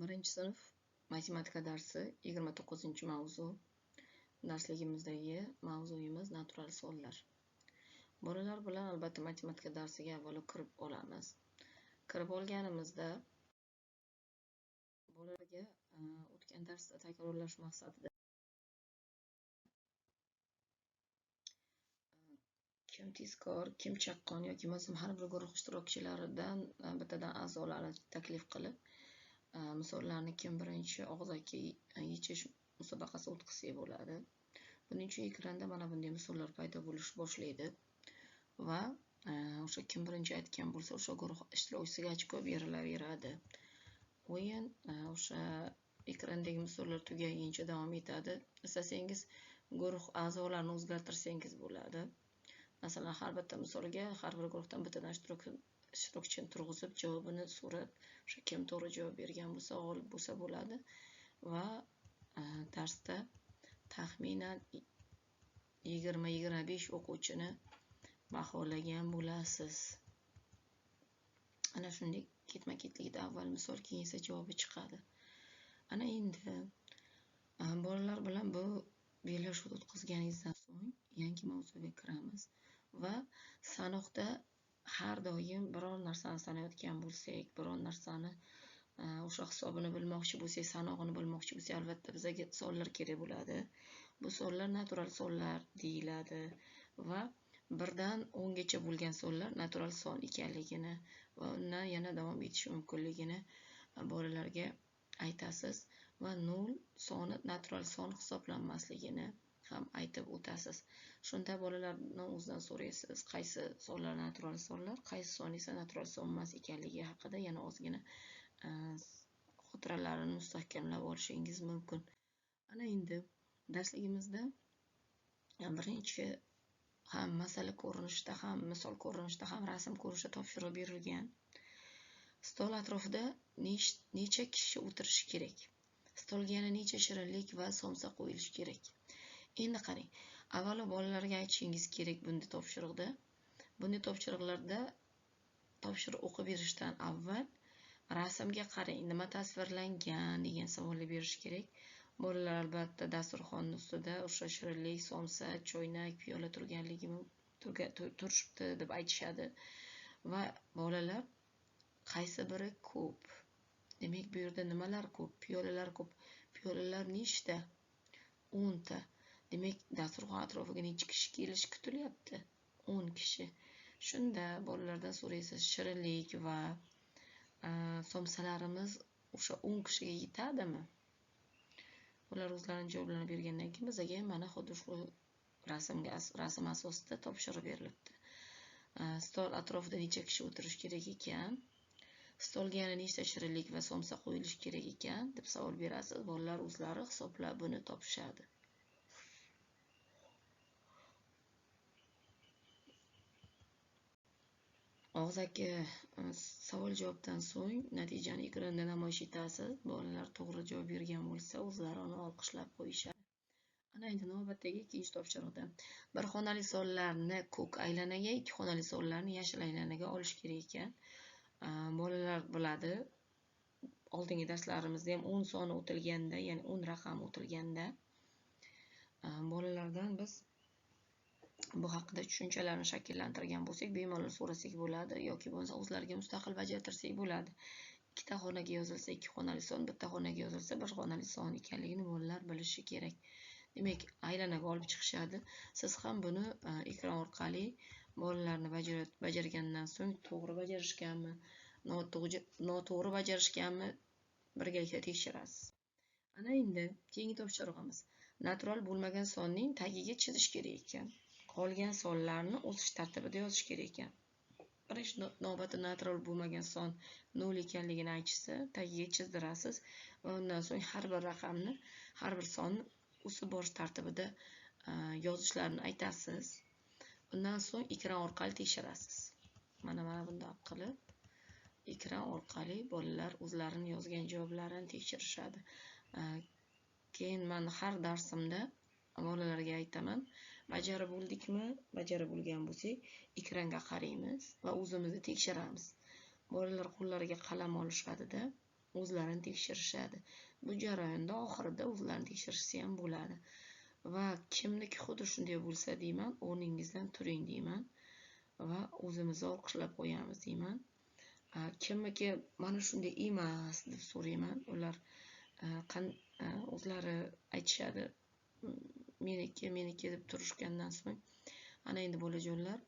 Birinchi sinf matematika darsi 29-mavzu. Darsligimizdagi mavzuyimiz natural sonlar. Bolalar bilan albatta matematika darsiga avvalo kirib olamiz. Kirib olganimizda bolalarga o'tgan darsda takrorlash maqsadida kim tezkor, kim chaqqon yoki bo'lmasam har bir guruh ishtirokchilaridan bittadan a'zolarni taklif qilib misollarni kim birinchi og'zaki yechish musobaqasi o'tkazsak bo'ladi. Buning uchun ekranda mana bunday misollar paydo bo'lish boshlaydi va o'sha kim birinchi aytgan bo'lsa, o'sha guruh ishtirokchisiga ochko berilaveradi. O'yin o'sha ekrandagi misollar tugaguncha davom etadi. Istasangiz guruh a'zolarini o'zgartirsangiz bo'ladi. Masalan, har bitta misolga har bir guruhdan bittadan ishtirokchini turg'izib, javobini so'rab, o'sha kim to'g'ri javob bergan bo'lsa, g'olib bo'lsa bo'ladi va darsda taxminan 20-25 o'quvchini baholagan bo'lasiz. Ana shunday ketma-ketlikda avval misol, keyin esa javobi chiqadi. Ana endi bolalar bilan bu bellashuv o'tkazganingizdan so'ng yangi mavzuga kiramiz va sanoqda har doim biror narsani sanayotgan bo'lsak, biror narsani o'sha hisobini bilmoqchi bo'lsak, sanog'ini bilmoqchi bo'lsak, albatta bizga sonlar kerak bo'ladi. Bu sonlar natural sonlar deyiladi va 1 dan 10 gacha bo'lgan sonlar natural son ekanligini va undan yana davom etishi mumkinligini bolalarga aytasiz va 0 soni natural son hisoblanmasligini ham aytib o'tasiz. Shunda bolalarning o'zidan so'raysiz, qaysi sonlar natural sonlar, qaysi son esa natural son emas ekanligi haqida yana ozgina xotiralarini mustahkamlab olishingiz mumkin. Ana endi darsligimizda birinchi ham masala ko'rinishida ham, misol ko'rinishida ham, rasm ko'rinishida topshiriq berilgan. Stol atrofida necha kishi o'tirishi kerak? Stolga yana necha shirinlik va somsa qo'yilishi kerak? Endi qarang, avvalo bolalarga aytishingiz kerak bunday topshiriqda. Bunday topshiriqlarda topshiriq o'qib berishdan avval rasmga qarang, nima tasvirlangan degan savolni berish kerak. Bolalar albatta dasturxonning ustida o'sha shirinlik, somsa, choynak, piyola turishibdi deb aytishadi va bolalar qaysi biri ko'p? Demak, bu yerda nimalar ko'p? Piyolalar ko'p. Piyolalar nechta? 10 ta. Demak, dasturxon atrofiga necha kishi kelishi kutilyapti? 10 kishi. Shunda bolalardan so'raysiz, shirinlik va somsalarimiz o'sha 10 kishiga yetadimi? Ular o'zlarining javoblarini bergandan keyin bizga mana xuddi shu rasm asosida topshiriq berilibdi. Stol atrofida necha kishi o'tirish kerak ekan? Stolga yana nechta shirinlik va somsa qo'yilishi kerak ekan deb savol berasiz. Bolalar o'zlari hisoblab buni topishadi. Og'zaki savol-javobdan so'ng natijani ekranda namoyish etasiz. Bolalar to'g'ri javob bergan bo'lsa, o'zlari uni olqishlab qo'yishadi. Ana endi navbatdagi ikkinchi topshiriqda bir xonali sonlarni ko'k aylanaga, 2 xonali sonlarni yashil aylanaga olish kerak ekan. Bolalar biladi. Oldingi darslarimizda ham 10 soni o'tilganda, ya'ni 10 raqam o'tilganda bolalardan biz bu haqida tushunchalarni shakllantirgan bo'lsak, bemalol so'rasak bo'ladi yoki bo'lmasa o'zlariga mustaqil bajartirsak bo'ladi. 2 ta xonaga yozilsa 2 xonali son, bitta xonaga yozilsa 1 xonali son ekanligini bolalar bilishi kerak. Demak, aylanaga olib chiqishadi. Siz ham buni ekran orqali bolalarni bajargandan so'ng to'g'ri bajarishganmi, noto'g'ri bajarishganmi birgalikda tekshirasiz. Ana endi keyingi topshirig'imiz. Natural bo'lmagan sonning tagiga chizish kerak ekan. Qolgan sonlarni o'sish tartibida yozish kerak ekan. Birinchi navbatda natural bo'lmagan son 0 ekanligini aytishsa, tagiga chizdirasiz va undan so'ng har bir raqamni, har bir sonni o'sib borish tartibida yozishlarini aytasiz. Undan so'ng ekran orqali tekshirasiz. Mana bunday qilib ekran orqali bolalar o'zlarining yozgan javoblarini tekshirishadi. Keyin men har darsimda bolalarga aytaman, bajarib bo'ldikmi? Bajarib bo'lgan bo'lsak, ekranga qaraymiz va o'zimizni tekshiramiz. Bolalar qo'llariga qalam olishadi-da, o'zlarini tekshirishadi. Bu jarayonda oxirida o'zlarini tekshirishsa ham bo'ladi. Va kimniki xuddi shunday bo'lsa deyman, o'rningizdan turing deyman va o'zimizni olqishlab qo'yamiz deyman. Kimniki mana shunday emas deb so'rayman. Ular o'zlari aytishadi, meniki deb turishgandan so'ng, ana endi bolajonlar,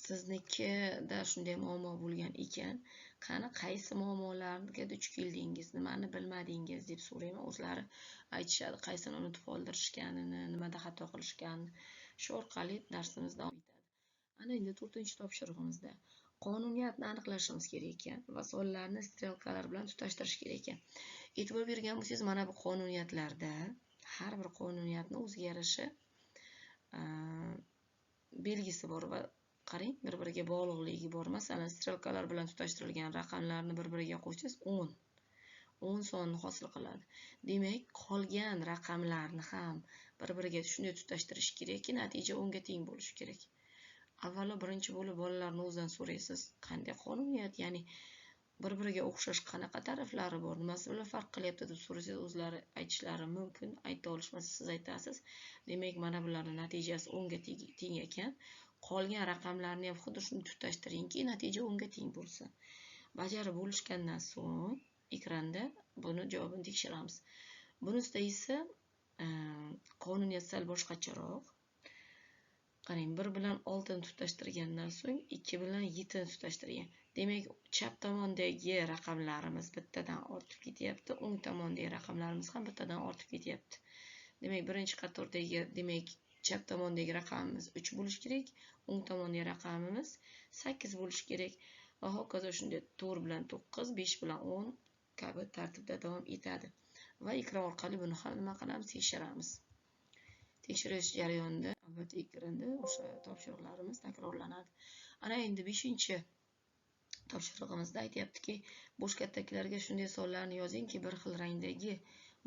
siznikida shunday muammo bo'lgan ekan, qani qaysi muammolarga duch keldingiz, nimani bilmadingiz deb so'rayman. O'zlari aytishadi, qaysini unutib qoldirishganini, nimada xato qilishganini. Shu orqali darsimiz davom etadi. Ana endi 4-topshirig'imizda qonuniyatni aniqlashimiz kerak ekan va sonlarni strelkalar bilan tutashtirish kerak ekan. E'tibor bergan bo'lsangiz, mana bu qonuniyatlarda har bir qonuniyatni o'ziga yarasha belgisi bor va qarang, bir-biriga bog'liqligi bor. Masalan, strelkalar bilan tutashtirilgan raqamlarni bir-biriga qo'shsangiz 10 sonni hosil qiladi. Demak, qolgan raqamlarni ham bir-biriga shunday tutashtirish kerakki, natija 10 ga teng bo'lishi kerak. Avvalo birinchi bo'lib bolalarni o'zidan so'raysiz, qanday qonuniyat, ya'ni bir-biriga o'xshash qanaqa taraflari bor, nimasi bilan farq qilyapti deb so'rasangiz, o'zlari aytishlari mumkin, ayta olishmasa siz aytasiz. Demak, mana bularning natijasi 10 ga teng ekan. Qolgan raqamlarni ham xuddi shuni tutashtiringki, natija 10 ga teng bo'lsin. Bajarib bo'lishgandan so'ng ekranda buni javobini tekshiramiz. Bunisida esa qonuniyat sal boshqacharoq. Qarang, 1 bilan 6 ni tutashtirgandan so'ng 2 bilan 7 ni tutashtirgan. Demak, chap tomondagi raqamlarimiz bittadan ortib ketyapti, o'ng tomondagi raqamlarimiz ham bittadan ortib ketyapti. Demak, birinchi qatordagi, demak, chap tomondagi raqamimiz 3 bo'lishi kerak, o'ng tomondagi raqamimiz 8 bo'lishi kerak va hokazo shunday 4 bilan 9, 5 bilan 10 kabi tartibda davom etadi. Va ekran orqali buni ham nima qilamiz? Tekshiramiz. Tekshirish jarayonida albatta ekranda o'sha topshiriqlarimiz takrorlanadi. Ana endi 5-topshirig'imizda aytyaptiki, bo'sh kattaliklarga shunday sonlarni yozingki, bir xil rangdagi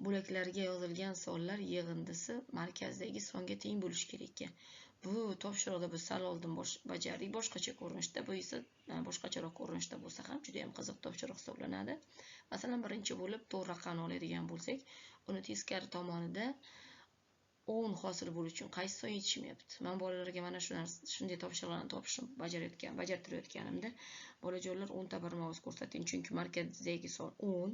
bo'laklarga yozilgan sonlar yig'indisi markazdagi songa teng bo'lishi kerak ekan. Bu topshiriqda biz sal oldin bajardik boshqacha ko'rinishda, bu esa boshqacharoq ko'rinishda bo'lsa ham juda ham qiziq topshiriq hisoblanadi. Masalan, birinchi bo'lib 4 raqamni oladigan bo'lsak, uni teskari tomonida 10 hosil bo'lish uchun qaysi son yetishmayapti? Men bolalarga mana shunday topshiriqlarni bajartirayotganimda bolajonlar 10 ta barmoz ko'rsating, chunki markazdagi son 10.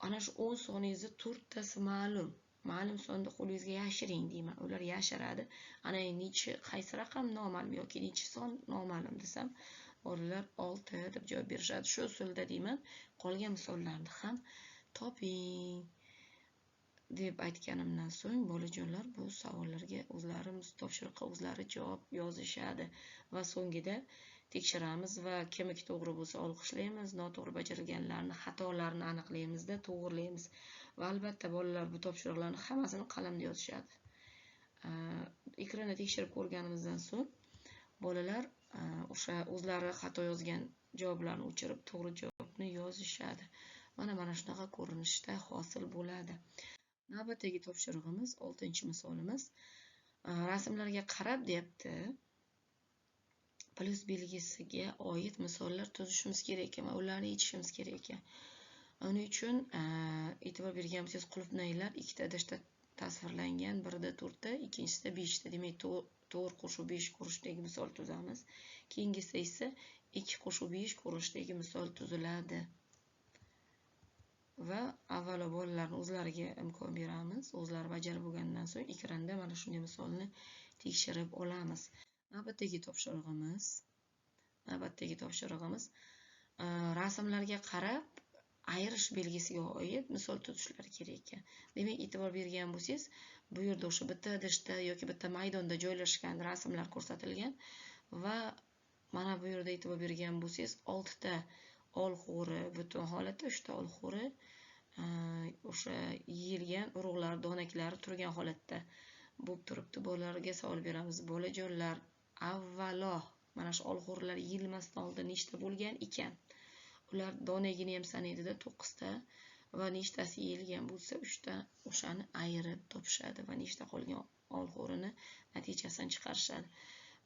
Ana shu 10 soningizni 4 tasi ma'lum. Ma'lum sonni qo'lingizga yashiring deyman. Ular yashiradi. Ana nechi, qaysi raqam noma'lum yoki nechi son noma'lum desam, bolalar 6 deb javob berishadi. Shu usulda deyman, qolgan misollarni ham toping deb aytganimdan so'ng bolajonlar bu savollarga o'zlari topshiriqqa o'zlari javob yozishadi va so'ngida tekshiramiz va kimiki to'g'ri bo'lsa olqishlaymiz, noto'g'ri bajarilganlarni, xatolarni aniqlaymizda, to'g'rilaymiz. Va albatta bolalar bu topshiriqlarni hammasini qalamda yozishadi. Ekranda tekshirib ko'rganimizdan so'ng bolalar o'sha o'zlari xato yozgan javoblarni o'chirib to'g'ri javobni yozishadi. Mana shunaqa ko'rinishda hosil bo'ladi. Navbatdagi topshirig'imiz 6-misolimiz. Rasmlarga qarab deyapti. Plus belgisiga oid misollar tuzishimiz kerak ekan va ularni yechishimiz kerak ekan. Uning uchun e'tibor bergan bo'lsangiz, qulupnaylar 2 ta idishda tasvirlangan, birida 4 ta, ikkinchisida 5 ta. Demak, 4 qo'shib 5 ko'rishdagi misol tuzamiz. Keyingisida esa 2 qo'shib 5 ko'rishdagi misol tuziladi. Va avvalo bolalarni o'zlariga imkon beramiz. O'zlari bajarib bo'lgandan so'ng ekranda mana shunday misolni tekshirib olamiz. Navbatdagi topshirig'imiz rasmlarga qarab ayirish belgisiga oid misol tuzishlar kerak ekan. Demak, e'tibor bergan bo'lsangiz, bu yerda o'sha bitta idishda yoki bitta maydonda joylashgan rasmlar ko'rsatilgan va mana bu yerda e'tibor bergan bo'lsangiz, 6 ta olxo'ri butun holatda, 3 ta olxo'ri o'sha yeyilgan urug'lar, donaklari turgan holatda bo'lib turibdi. Bolalarga savol beramiz. Bolajonlar, avvalo mana shu olxo'rlar yeyilmasdan oldin nechta bo'lgan ekan? Ular donagini ham sanaydida 9 ta va nechtasi yeyilgan bo'lsa 3 ta, o'shani ayirib topishadi va nechta qolgan olxo'rini natijasini chiqarishadi.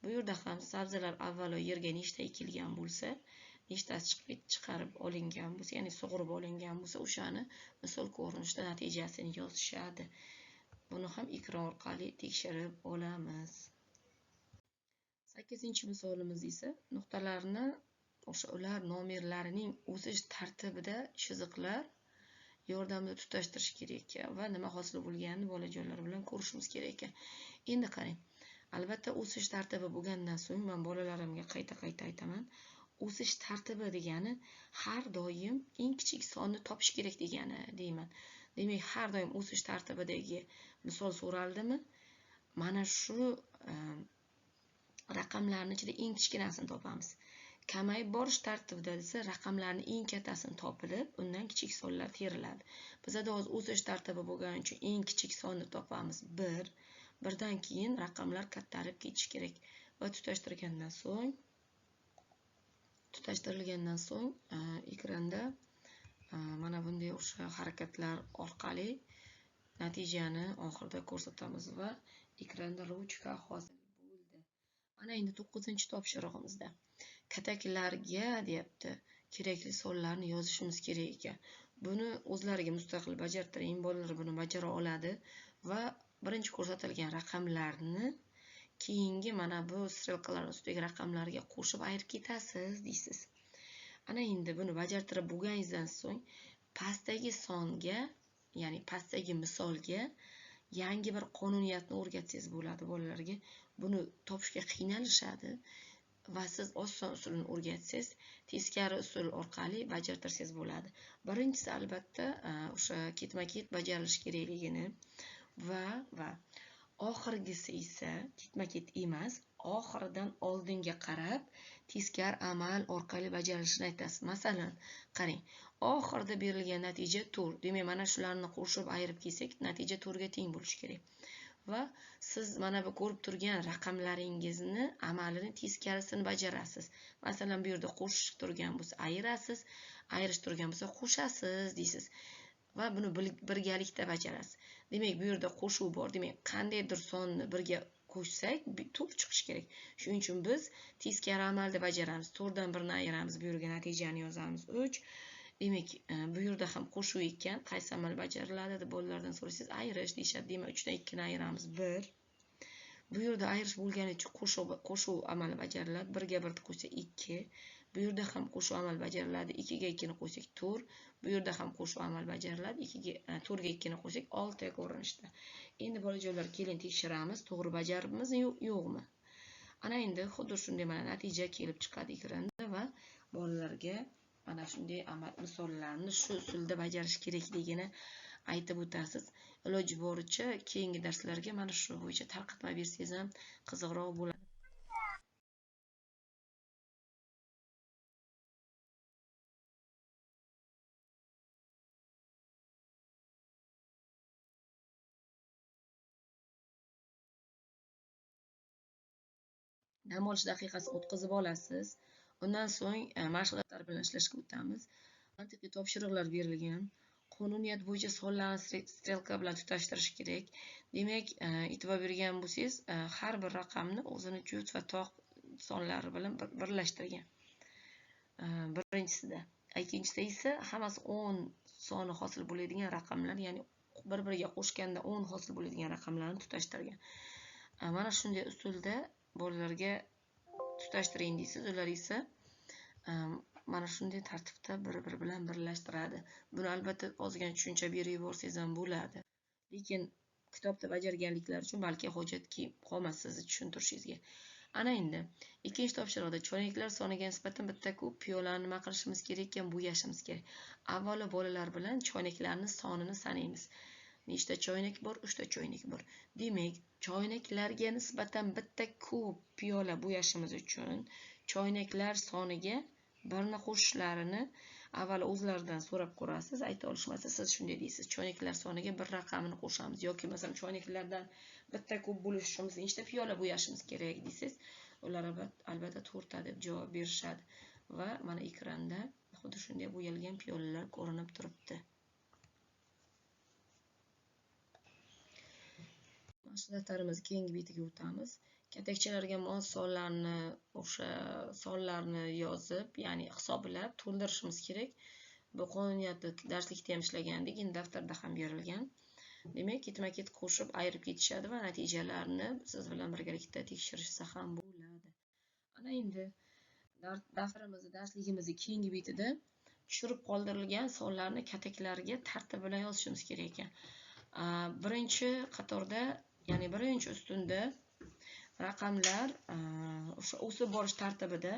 Bu yerda ham sabzilar avvalo yerga nechta ekilgan bo'lsa, nechtasi chiqarib olingan bo'lsa, ya'ni sug'urib olingan bo'lsa, o'shani misol ko'rinishda natijasini yozishadi. Buni ham ekran orqali tekshirib olamiz. 8-misolimiz esa nuqtalarni ular nomerlarining o'sish tartibida chiziqlar yordamida tutashtirish kerak ekan va nima hosil bo'lganini bolajonlar bilan ko'rishimiz kerak ekan. Endi qarang. Albatta o'sish tartibi bo'lgandan so'ng men bolalarimga qayta aytaman. O'sish tartibi degani har doim eng kichik sonni topish kerak degani deyman. Demak, har doim o'sish tartibidagi misol so'raldimi, mana shu raqamlarning ichida eng kichkinasini topamiz. Kamayib borish tartibida esa raqamlarning eng kattasini topilib, undan kichik sonlar teriladi. Bizda hozir o'sish tartibi bo'lgani uchun eng kichik sonni topamiz 1. Birdan keyin raqamlar kattarib ketishi kerak va tutashtirilgandan so'ng ekranda mana bunday o'sha harakatlar orqali natijani oxirida ko'rsatamiz va ekranda ruchka hosil bo'ldi. Mana endi 9-topshirig'imizda kataklarga deyapti, kerakli sonlarni yozishimiz kerak ekan. Buni o'zlariga mustaqil bajartiring, bolalar buni bajara oladi va birinchi ko'rsatilgan raqamlarni keyingi mana bu strelkalar ustidagi raqamlarga qo'shib ayirib ketasiz deysiz. Ana endi buni bajartirib bo'lganingizdan so'ng pastdagi songa, ya'ni pastdagi misolga yangi bir qonuniyatni o'rgatsangiz bo'ladi bolalarga. Buni topishga qiynalishadi va siz oson usulini o'rgatsangiz, teskari usul orqali bajartirsangiz bo'ladi. Birinchisi albatta o'sha ketma-ket bajarilishi kerakligini va oxirgisi esa ketma-ket emas, oxiridan oldinga qarab teskari amal orqali bajarilishini aytasiz. Masalan, qarang, oxirida berilgan natija 4. Demak, mana shularni qo'shib ayirib kelsak, natija 4 ga teng bo'lishi kerak. Va siz mana bu ko'rib turgan raqamlaringizni amalini teskarisini bajarasiz. Masalan, bu yerda qo'shish turgan bo'lsa, ayirasiz, ayirish turgan bo'lsa, qo'shasiz deysiz. Va buni birgalikda bajarasiz. Demak, bu yerda qo'shuv bor. Demak, qandaydir sonni birga qo'shsak, 4 chiqishi kerak. Shuning uchun biz teskari amalda bajaramiz. 4 dan 1 ni ayiramiz, bu yerga natijani yozamiz 3. Demak, bu yerda ham qo'shuv ekan, qaysi amal bajariladi deb bolalardan so'rasangiz, ayirish deyshadi. Demak, 3 dan 2 ni ayiramiz 1. Bu yerda ayirish bo'lgani uchun qo'shuv amali bajariladi. 1 ga 1 qo'shsak 2. Bu yerda ham qo'shuv amal bajariladi. 2 ga 2 ni qo'shsak 4. Bu yerda ham qo'shuv amal bajariladi. 4 ga 2 ni qo'shsak 6 ko'rinishda. Endi bolajonlar, keling tekshiramiz, to'g'ri bajaribmizmi yo'qmi? Ana endi xuddi shunday mana natija kelib chiqadi ekranda va bolalarga mana shunday misollarni shu usulda bajarish kerakligini aytib o'tasiz. Iloji boricha keyingi darslarga mana shu bo'yicha tarqatma bersangiz ham qiziqroq bo'ladi. Dam olish daqiqasini o'tkazib olasiz. Undan so'ng mashg'ulotlar bilan ishlashga o'tamiz. Mantiqiy topshiriqlar berilgan. Qonuniyat bo'yicha sonlarni strelka bilan tutashtirish kerak. Demak, e'tibor bergan bo'lsangiz, har bir raqamni o'zini juft va toq sonlari bilan birlashtirgan. Birinchisida. Ikkinchisida esa hammasi 10 soni hosil bo'ladigan raqamlar, ya'ni bir-biriga qo'shganda 10 hosil bo'ladigan raqamlarni tutashtirgan. Mana shunday usulda bolalarga tutashtiring deysiz, ular esa mana shunday tartibda bir-biri bilan birlashtiradi. Buni albatta ozgina tushuncha berib yuborsangiz ham bo'ladi. Lekin kitobda bajarganliklar uchun balki hojat qolmas sizni tushuntirishingizga. Ana endi ikkinchi topshiriqda choynaklar soniga nisbatan bitta ko'p piyolani nima qilishimiz kerak ekan, bo'yashimiz kerak. Avvalo bolalar bilan choynaklarning sonini sanaymiz. Nechta choynak bor? 3 ta choynak bor. Demak, choynaklarga nisbatan bitta ko'p piyola bo'yashimiz uchun choynaklar soniga birni qo'shishlarini avval o'zlaridan so'rab ko'rasiz. Ayta olishmasa, siz shunday deysiz. Choynaklar soniga bir raqamini qo'shamiz yoki masalan choynaklardan bitta ko'p bo'lish uchun nechta piyola bo'yashimiz kerak deysiz. Ular albatta 4 ta deb javob berishadi va mana ekranda xuddi shunday bo'yalgan piyolalar ko'rinib turibdi. Mashg'ulotlarimiz keyingi betiga o'tamiz. katakchalarga mos sonlarni o'sha sonlarni yozib, ya'ni hisoblab to'ldirishimiz kerak. Bu qonuniyatni darslikda ham ishlagandik, endi daftarda ham berilgan. Demak, ketma-ket qo'shib ayirib ketishadi va natijalarni siz bilan birgalikda tekshirishsa ham bo'ladi. Ana endi darsligimizni keyingi betida tushirib qoldirilgan sonlarni kataklarga tartib bilan yozishimiz kerak ekan. Birinchi qatorda, ya'ni birinchi ustunda raqamlar o'sha o'sib borish tartibida,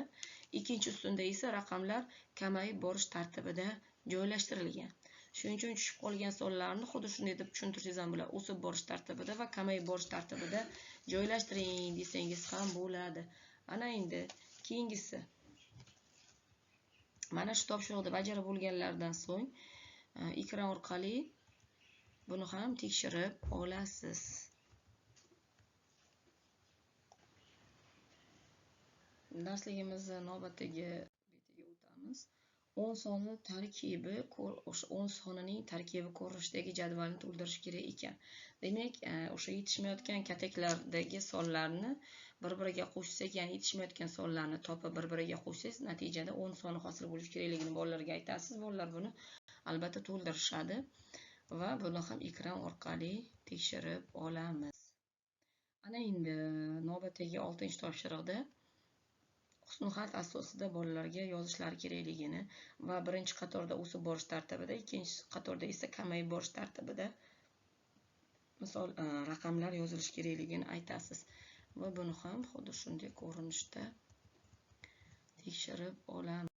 ikkinchi ustunda esa raqamlar kamayib borish tartibida joylashtirilgan. Shuning uchun tushib qolgan sonlarni xuddi shunday deb tushuntirsangiz ham bo'ladi. O'sib borish tartibida va kamayib borish tartibida joylashtiring desangiz ham bo'ladi. Ana endi keyingisi. Mana shu topshiriqni bajarib bo'lganlardan so'ng ekran orqali buni ham tekshirib olasiz. Darsligimizni navbatdagi betiga o'tamiz. 10 soni tarkibi, o'sha 10 sonining tarkibi ko'rinishidagi jadvalni to'ldirish kerak ekan. Demak, o'sha yetishmayotgan kataklardagi sonlarni bir-biriga qo'shsak, ya'ni yetishmayotgan sonlarni topib bir-biriga qo'shsangiz, natijada 10 soni hosil bo'lishi kerakligini bolalarga aytasiz. Bolalar buni albatta to'ldirishadi va buni ham ekran orqali tekshirib olamiz. Ana endi navbatdagi 6-topshiriqda husnixat asosida bolalarga yozishlari kerakligini va birinchi qatorda o'sib borish tartibida, ikkinchi qatorda esa kamayib borish tartibida misol raqamlar yozilishi kerakligini aytasiz va buni ham xuddi shunday ko'rinishda tekshirib olamiz.